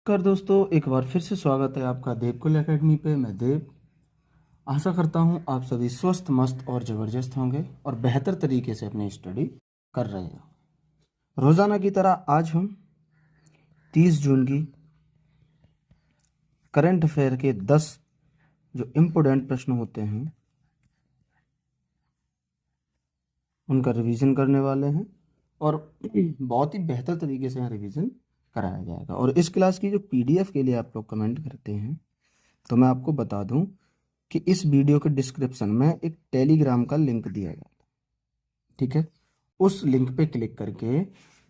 कर दोस्तों, एक बार फिर से स्वागत है आपका देवकुल एकेडमी पे। मैं देव आशा करता हूँ आप सभी स्वस्थ मस्त और ज़बरदस्त होंगे और बेहतर तरीके से अपनी स्टडी कर रहे हो। रोज़ाना की तरह आज हम 30 जून की करंट अफेयर के 10 जो इम्पोर्टेंट प्रश्न होते हैं उनका रिवीजन करने वाले हैं और बहुत ही बेहतर तरीके से यहाँ रिवीजन कराया जाएगा। और इस क्लास की जो पीडीएफ के लिए आप लोग कमेंट करते हैं, तो मैं आपको बता दूं कि इस वीडियो के डिस्क्रिप्शन में एक टेलीग्राम का लिंक दिया गया है। ठीक है, उस लिंक पे क्लिक करके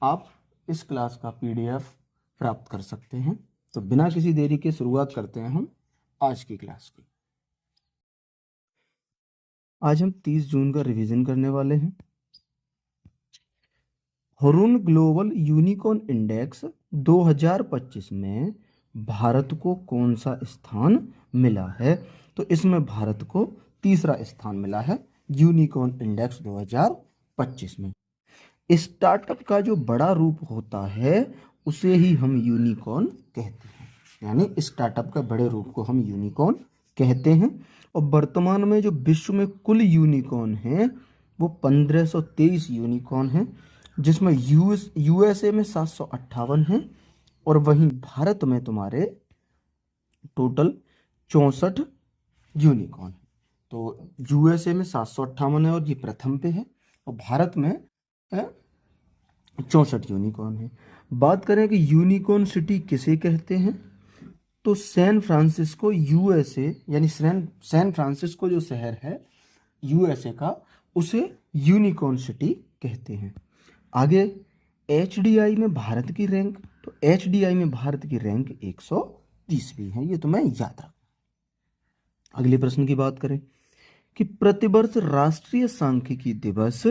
आप इस क्लास का पीडीएफ प्राप्त कर सकते हैं। तो बिना किसी देरी के शुरुआत करते हैं हम आज की क्लास की। आज हम 30 जून का रिवीजन करने वाले हैं। हुरुन ग्लोबल यूनिकॉर्न इंडेक्स 2025 में भारत को कौन सा स्थान मिला है? तो इसमें भारत को तीसरा स्थान मिला है यूनिकॉर्न इंडेक्स 2025 में। स्टार्टअप का जो बड़ा रूप होता है उसे ही हम यूनिकॉर्न कहते हैं, यानी स्टार्टअप का बड़े रूप को हम यूनिकॉर्न कहते हैं। और वर्तमान में जो विश्व में कुल यूनिकॉर्न हैं वो 1523 यूनिकॉर्न हैं, जिसमें यूएसए में 758 हैं और वहीं भारत में तुम्हारे टोटल 64 यूनिकॉर्न है। तो यूएसए में 758 है और ये प्रथम पे है, और भारत में 64 यूनिकॉर्न है। बात करें कि यूनिकॉर्न सिटी किसे कहते हैं, तो सैन फ्रांसिस्को यूएसए, यानी सैन फ्रांसिस्को जो शहर है यूएसए का, उसे यूनिकॉर्न सिटी कहते हैं। आगे एचडीआई में भारत की रैंक, तो एचडीआई में भारत की रैंक 130वीं है, ये तुम्हें याद रखना। अगले प्रश्न की बात करें कि प्रतिवर्ष राष्ट्रीय सांख्यिकी दिवस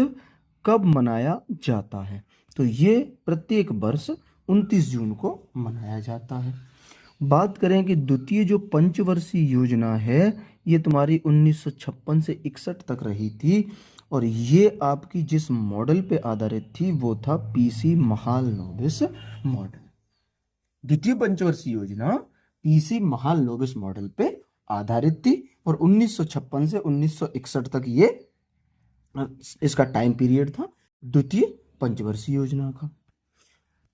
कब मनाया जाता है? तो ये प्रत्येक वर्ष 29 जून को मनाया जाता है। बात करें कि द्वितीय जो पंचवर्षीय योजना है ये तुम्हारी 1956 से 61 तक रही थी, और ये आपकी जिस मॉडल पे आधारित थी वो था पीसी महालनोबिस मॉडल। द्वितीय पंचवर्षीय योजना पीसी महालनोबिस मॉडल पे आधारित थी और 1956 से 1961 तक ये इसका टाइम पीरियड था द्वितीय पंचवर्षीय योजना का।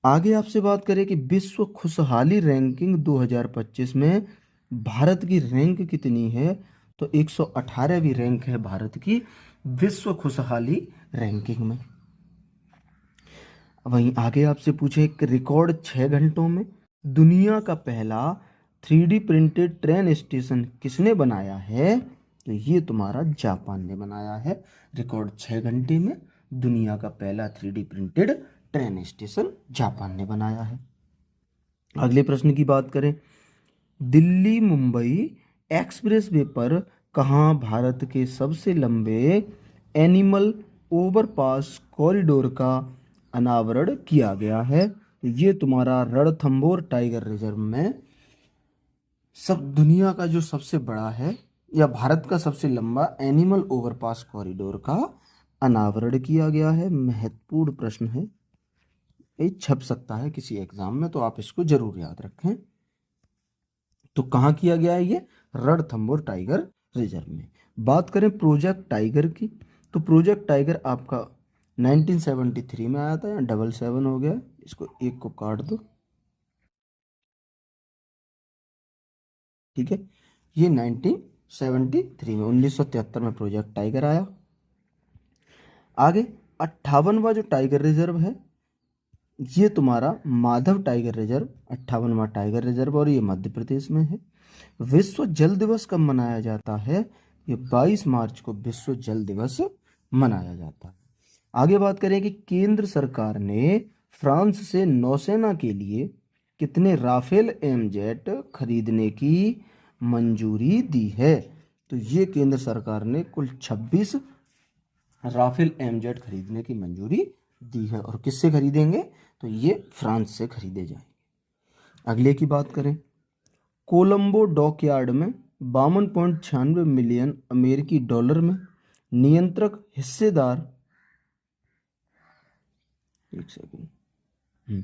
आगे आपसे बात करें कि विश्व खुशहाली रैंकिंग 2025 में भारत की रैंक कितनी है? तो 118वीं रैंक है भारत की विश्व खुशहाली रैंकिंग में। वहीं आगे आपसे पूछे कि रिकॉर्ड 6 घंटों में दुनिया का पहला 3D प्रिंटेड ट्रेन स्टेशन किसने बनाया है? तो ये तुम्हारा जापान ने बनाया है। रिकॉर्ड 6 घंटे में दुनिया का पहला 3D printed train station Japan ने बनाया है। अगले प्रश्न की बात करें, दिल्ली मुंबई एक्सप्रेस वे पर कहाँ भारत के सबसे लंबे एनिमल ओवरपास कॉरिडोर का अनावरण किया गया है? तो ये तुम्हारा रणथंभौर टाइगर रिजर्व में सब दुनिया का जो सबसे बड़ा है या भारत का सबसे लंबा एनिमल ओवरपास कॉरिडोर का अनावरण किया गया है। महत्वपूर्ण प्रश्न है, ये छप सकता है किसी एग्जाम में, तो आप इसको जरूर याद रखें। तो कहाँ किया गया है ये? रणथंभौर टाइगर रिजर्व में। बात करें प्रोजेक्ट टाइगर की, तो प्रोजेक्ट टाइगर आपका 1973 में आया था, या 77 हो गया, इसको एक को काट दो, ठीक है। ये 1973 में 1973 में प्रोजेक्ट टाइगर आया। आगे 58वां जो टाइगर रिजर्व है ये तुम्हारा माधव टाइगर रिजर्व, 58वां टाइगर रिजर्व, और ये मध्य प्रदेश में है। विश्व जल दिवस कब मनाया जाता है? ये 22 मार्च को विश्व जल दिवस मनाया जाता है। आगे बात करें कि केंद्र सरकार ने फ्रांस से नौसेना के लिए कितने राफेल एमजेट खरीदने की मंजूरी दी है? तो ये केंद्र सरकार ने कुल 26 राफेल एमजेट खरीदने की मंजूरी दी है। और किससे खरीदेंगे? तो ये फ्रांस से खरीदे जाएंगे। अगले की बात करें, कोलंबो डॉकयार्ड में 52.96 मिलियन अमेरिकी डॉलर में नियंत्रक हिस्सेदार, एक सेकंड,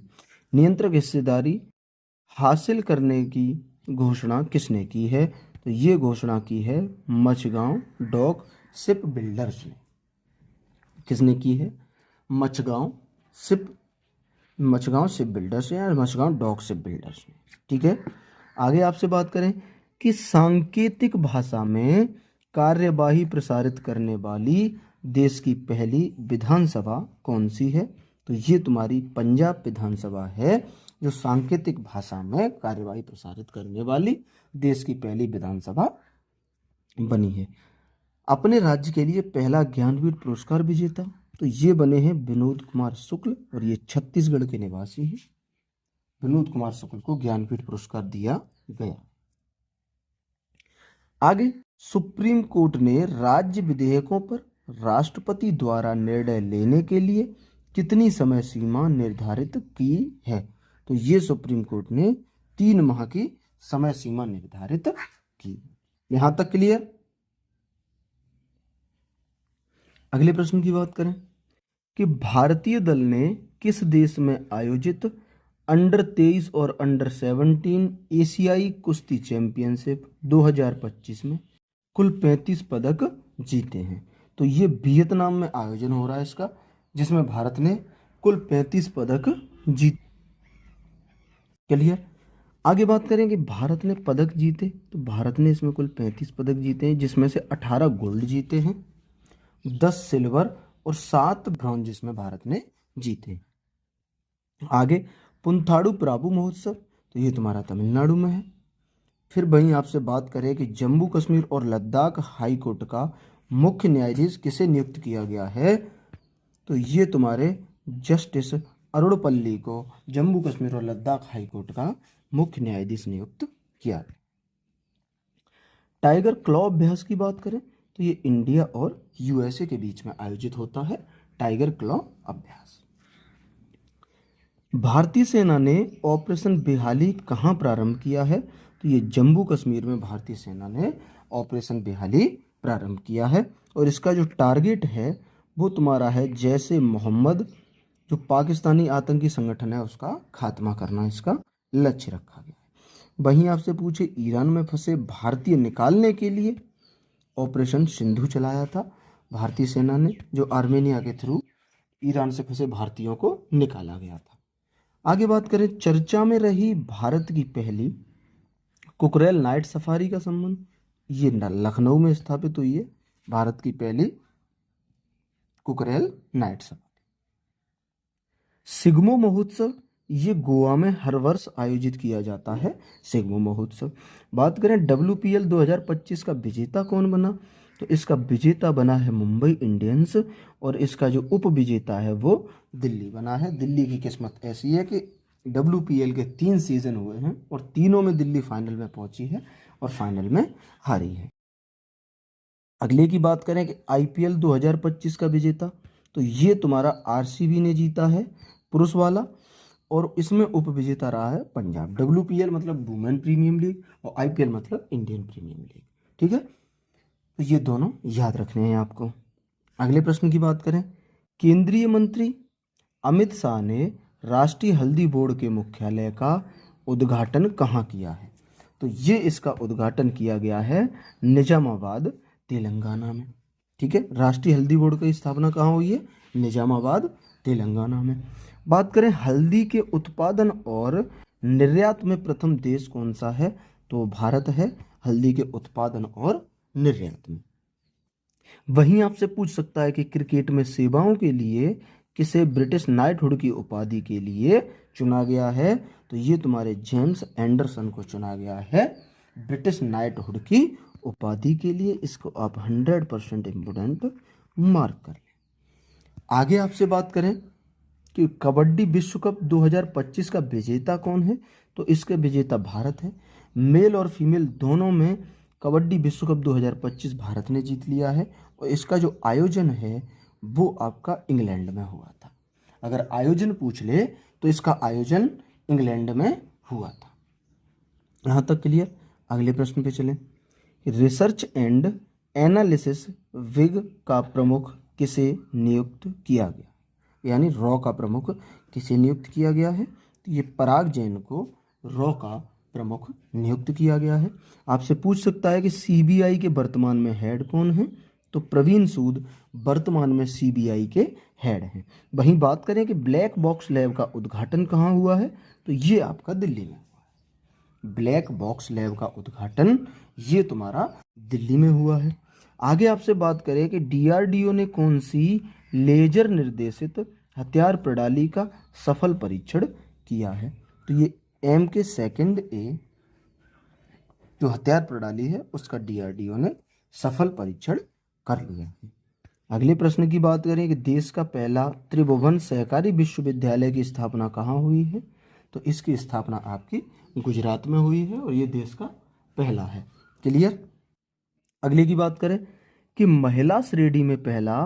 नियंत्रक हिस्सेदारी हासिल करने की घोषणा किसने की है? तो ये घोषणा की है मचगांव डॉक शिप बिल्डर्स ने। किसने की है? मचगांव शिप बिल्डर्स या मचगांव डॉक शिप बिल्डर्स ने। ठीक है, आगे आपसे बात करें कि सांकेतिक भाषा में कार्यवाही प्रसारित करने वाली देश की पहली विधानसभा कौन सी है? तो ये तुम्हारी पंजाब विधानसभा है, जो सांकेतिक भाषा में कार्यवाही प्रसारित करने वाली देश की पहली विधानसभा बनी है। अपने राज्य के लिए पहला ज्ञानपीठ पुरस्कार विजेता तो ये बने हैं विनोद कुमार शुक्ल, और ये छत्तीसगढ़ के निवासी हैं। विनोद कुमार शुक्ल को ज्ञानपीठ पुरस्कार दिया गया। आगे, सुप्रीम कोर्ट ने राज्य विधेयकों पर राष्ट्रपति द्वारा निर्णय लेने के लिए कितनी समय सीमा निर्धारित की है? तो ये सुप्रीम कोर्ट ने 3 माह की समय सीमा निर्धारित की। यहां तक क्लियर? अगले प्रश्न की बात करें कि भारतीय दल ने किस देश में आयोजित अंडर 23 और अंडर 17 एशियाई कुश्ती चैंपियनशिप 2025 में कुल 35 पदक जीते हैं? तो ये वियतनाम में आयोजन हो रहा है इसका, जिसमें भारत ने कुल 35 पदक जीत। क्लियर? आगे बात करें कि भारत ने पदक जीते, तो भारत ने इसमें कुल 35 पदक जीते हैं, जिसमें से 18 गोल्ड जीते हैं, 10 सिल्वर और 7 ब्रॉन्ज इसमें भारत ने जीते। आगे, पुंथाडु प्राबू महोत्सव, तो ये तुम्हारा तमिलनाडु में है। फिर वहीं आपसे बात करें कि जम्मू कश्मीर और लद्दाख हाई कोर्ट का मुख्य न्यायाधीश किसे नियुक्त किया गया है? तो ये तुम्हारे जस्टिस अरुणपल्ली को जम्मू कश्मीर और लद्दाख हाई कोर्ट का मुख्य न्यायाधीश नियुक्त किया है। टाइगर क्लॉ अभ्यास की बात करें तो ये इंडिया और यूएसए के बीच में आयोजित होता है टाइगर क्लॉ अभ्यास। भारतीय सेना ने ऑपरेशन बेहाली कहां प्रारंभ किया है? तो ये जम्मू कश्मीर में भारतीय सेना ने ऑपरेशन बेहाली प्रारंभ किया है, और इसका जो टारगेट है वो तुम्हारा है जैसे मोहम्मद, जो पाकिस्तानी आतंकी संगठन है, उसका खात्मा करना इसका लक्ष्य रखा गया है। वहीं आपसे पूछे ईरान में फंसे भारतीय निकालने के लिए ऑपरेशन सिंधु चलाया था भारतीय सेना ने, जो आर्मेनिया के थ्रू ईरान से फंसे भारतीयों को निकाला गया था। आगे बात करें चर्चा में रही भारत की पहली कुकरेल नाइट सफारी का संबंध, ये लखनऊ में स्थापित हुई है भारत की पहली कुकरेल नाइट सफारी। सिग्मो महोत्सव, ये गोवा में हर वर्ष आयोजित किया जाता है सिग्मो महोत्सव। बात करें WPL 2025 का विजेता कौन बना? तो इसका विजेता बना है मुंबई इंडियंस, और इसका जो उप विजेता है वो दिल्ली बना है। दिल्ली की किस्मत ऐसी है कि WPL के 3 सीजन हुए हैं और तीनों में दिल्ली फाइनल में पहुंची है और फाइनल में हारी है। अगले की बात करें कि IPL 2025 का विजेता, तो ये तुम्हारा RCB ने जीता है पुरुष वाला, और इसमें उप विजेता रहा है पंजाब। WPL मतलब वुमेन प्रीमियम लीग और IPL मतलब इंडियन प्रीमियम लीग। ठीक है, तो ये दोनों याद रखने हैं आपको। अगले प्रश्न की बात करें, केंद्रीय मंत्री अमित शाह ने राष्ट्रीय हल्दी बोर्ड के मुख्यालय का उद्घाटन कहाँ किया है? तो ये इसका उद्घाटन किया गया है निजामाबाद तेलंगाना में। ठीक है, राष्ट्रीय हल्दी बोर्ड की स्थापना कहाँ हुई है? निजामाबाद तेलंगाना में। बात करें हल्दी के उत्पादन और निर्यात में प्रथम देश कौन सा है? तो भारत है हल्दी के उत्पादन और निर्यात में। वहीं आपसे पूछ सकता है कि क्रिकेट में सेवाओं के लिए किसे ब्रिटिश नाइटहुड की उपाधि के लिए चुना गया है? तो ये तुम्हारे जेम्स एंडरसन को चुना गया है ब्रिटिश नाइटहुड की उपाधि के लिए। इसको आप 100% इम्पोर्टेंट मार्क कर लें। आगे आपसे बात करें कि कबड्डी विश्व कप 2025 का विजेता कौन है? तो इसके विजेता भारत है। मेल और फीमेल दोनों में कबड्डी विश्व कप 2025 भारत ने जीत लिया है, और इसका जो आयोजन है वो आपका इंग्लैंड में हुआ था। अगर आयोजन पूछ ले तो इसका आयोजन इंग्लैंड में हुआ था। यहाँ तक क्लियर? अगले प्रश्न पे चलें। रिसर्च एंड एनालिसिस विग का प्रमुख किसे नियुक्त किया गया? यानी रॉ का प्रमुख किसे नियुक्त किया गया है? तो ये पराग जैन को रॉ का प्रमुख नियुक्त किया गया है। आपसे पूछ सकता है कि सीबीआई के वर्तमान में हेड कौन है, तो प्रवीण सूद वर्तमान में सीबीआई के हेड हैं। वहीं बात करें कि ब्लैक बॉक्स लैब का उद्घाटन कहाँ हुआ है, तो ये आपका दिल्ली में। ब्लैक बॉक्स लैब का उद्घाटन ये तुम्हारा दिल्ली में हुआ है। आगे आपसे बात करें कि डीआरडीओ ने कौन सी लेजर निर्देशित हथियार प्रणाली का सफल परीक्षण किया है, तो ये MK2A जो हथियार प्रणाली है उसका डीआरडीओ ने सफल परीक्षण कर लिया है। अगले प्रश्न की बात करें कि देश का पहला त्रिभुवन सहकारी विश्वविद्यालय की स्थापना कहाँ हुई है, तो इसकी स्थापना आपकी गुजरात में हुई है और ये देश का पहला है। क्लियर। अगले की बात करें कि महिला श्रेणी में पहला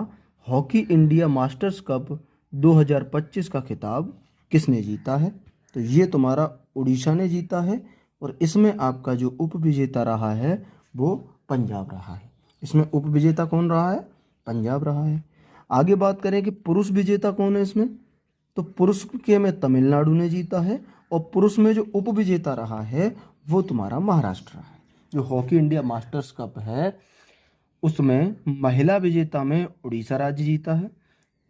हॉकी इंडिया मास्टर्स कप 2025 का खिताब किसने जीता है, तो ये तुम्हारा उड़ीसा ने जीता है और इसमें आपका जो उप विजेता रहा है वो पंजाब रहा है। इसमें उप विजेता कौन रहा है, पंजाब रहा है। आगे बात करें कि पुरुष विजेता कौन है इसमें, तो पुरुष के में तमिलनाडु ने जीता है और पुरुष में जो उप विजेता रहा है वो तुम्हारा महाराष्ट्र रहा है। जो हॉकी इंडिया मास्टर्स कप है उसमें महिला विजेता में उड़ीसा राज्य जीता है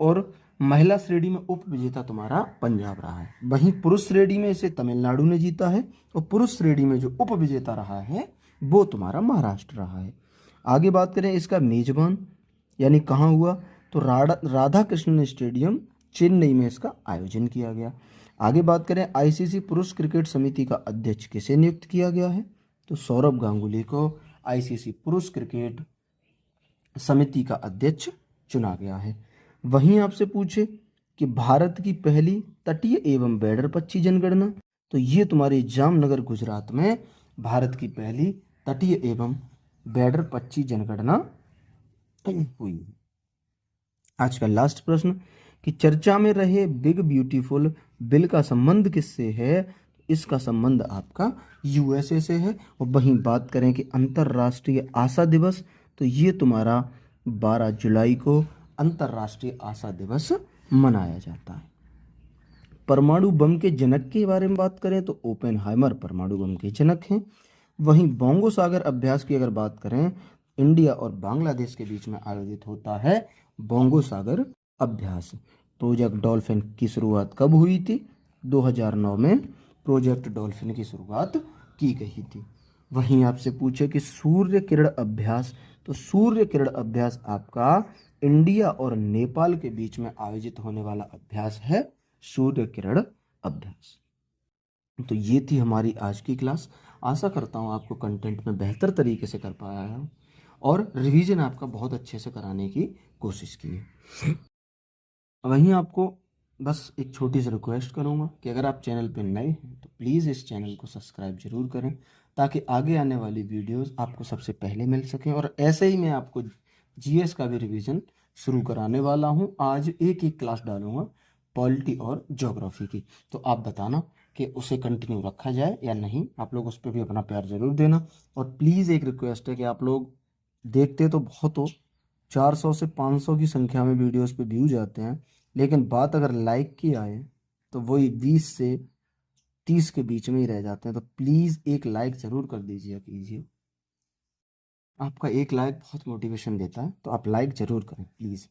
और महिला श्रेणी में उप विजेता तुम्हारा पंजाब रहा है। वहीं पुरुष श्रेणी में इसे तमिलनाडु ने जीता है और पुरुष श्रेणी में जो उप विजेता रहा है वो तुम्हारा महाराष्ट्र रहा है। आगे बात करें इसका मेजबान यानी कहाँ हुआ, तो राधा कृष्णन स्टेडियम चेन्नई में इसका आयोजन किया गया। आगे बात करें आईसीसी पुरुष क्रिकेट समिति का अध्यक्ष किसे नियुक्त किया गया है, तो सौरभ गांगुली को आईसीसी पुरुष क्रिकेट समिति का अध्यक्ष चुना गया है। वहीं आपसे पूछे कि भारत की पहली तटीय एवं बैडर पक्षी जनगणना, तो ये तुम्हारे जामनगर गुजरात में भारत की पहली तटीय एवं बैडर पक्षी जनगणना हुई। आज का लास्ट प्रश्न कि चर्चा में रहे बिग ब्यूटीफुल बिल का संबंध किससे है, इसका संबंध आपका यूएसए से है। और वहीं बात करें कि अंतर्राष्ट्रीय आशा दिवस, तो ये तुम्हारा 12 जुलाई को अंतर्राष्ट्रीय आशा दिवस मनाया जाता है। परमाणु बम के जनक के बारे में बात करें तो ओपेनहाइमर परमाणु बम के जनक हैं। वहीं बोंगो सागर अभ्यास की अगर बात करें, इंडिया और बांग्लादेश के बीच में आयोजित होता है बोंगो सागर अभ्यास। प्रोजेक्ट डॉल्फिन की शुरुआत कब हुई थी, 2009 में प्रोजेक्ट डॉल्फिन की शुरुआत की गई थी। वहीं आपसे पूछे कि सूर्य किरण अभ्यास, तो सूर्य किरण अभ्यास आपका इंडिया और नेपाल के बीच में आयोजित होने वाला अभ्यास है सूर्य किरण अभ्यास। तो ये थी हमारी आज की क्लास। आशा करता हूँ आपको कंटेंट में बेहतर तरीके से कर पाया है और रिवीजन आपका बहुत अच्छे से कराने की कोशिश की है। वहीं आपको बस एक छोटी सी रिक्वेस्ट करूँगा कि अगर आप चैनल पर नए हैं तो प्लीज़ इस चैनल को सब्सक्राइब जरूर करें ताकि आगे आने वाली वीडियोस आपको सबसे पहले मिल सकें। और ऐसे ही मैं आपको जीएस का भी रिवीजन शुरू कराने वाला हूँ। आज एक क्लास डालूंगा पॉलिटी और ज्योग्राफी की, तो आप बताना कि उसे कंटिन्यू रखा जाए या नहीं। आप लोग उस पर भी अपना प्यार जरूर देना। और प्लीज़ एक रिक्वेस्ट है कि आप लोग देखते तो बहुत हो, 400 से 500 की संख्या में वीडियोस पे व्यू जाते हैं, लेकिन बात अगर लाइक की आए तो वही 20 से 30 के बीच में ही रह जाते हैं। तो प्लीज़ एक लाइक ज़रूर कर कीजिए। आपका एक लाइक बहुत मोटिवेशन देता है, तो आप लाइक ज़रूर करें प्लीज़।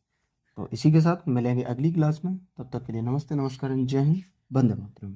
तो इसी के साथ मिलेंगे अगली क्लास में, तब तक के लिए नमस्ते, नमस्कार, जय हिंद, वंदे मातरम।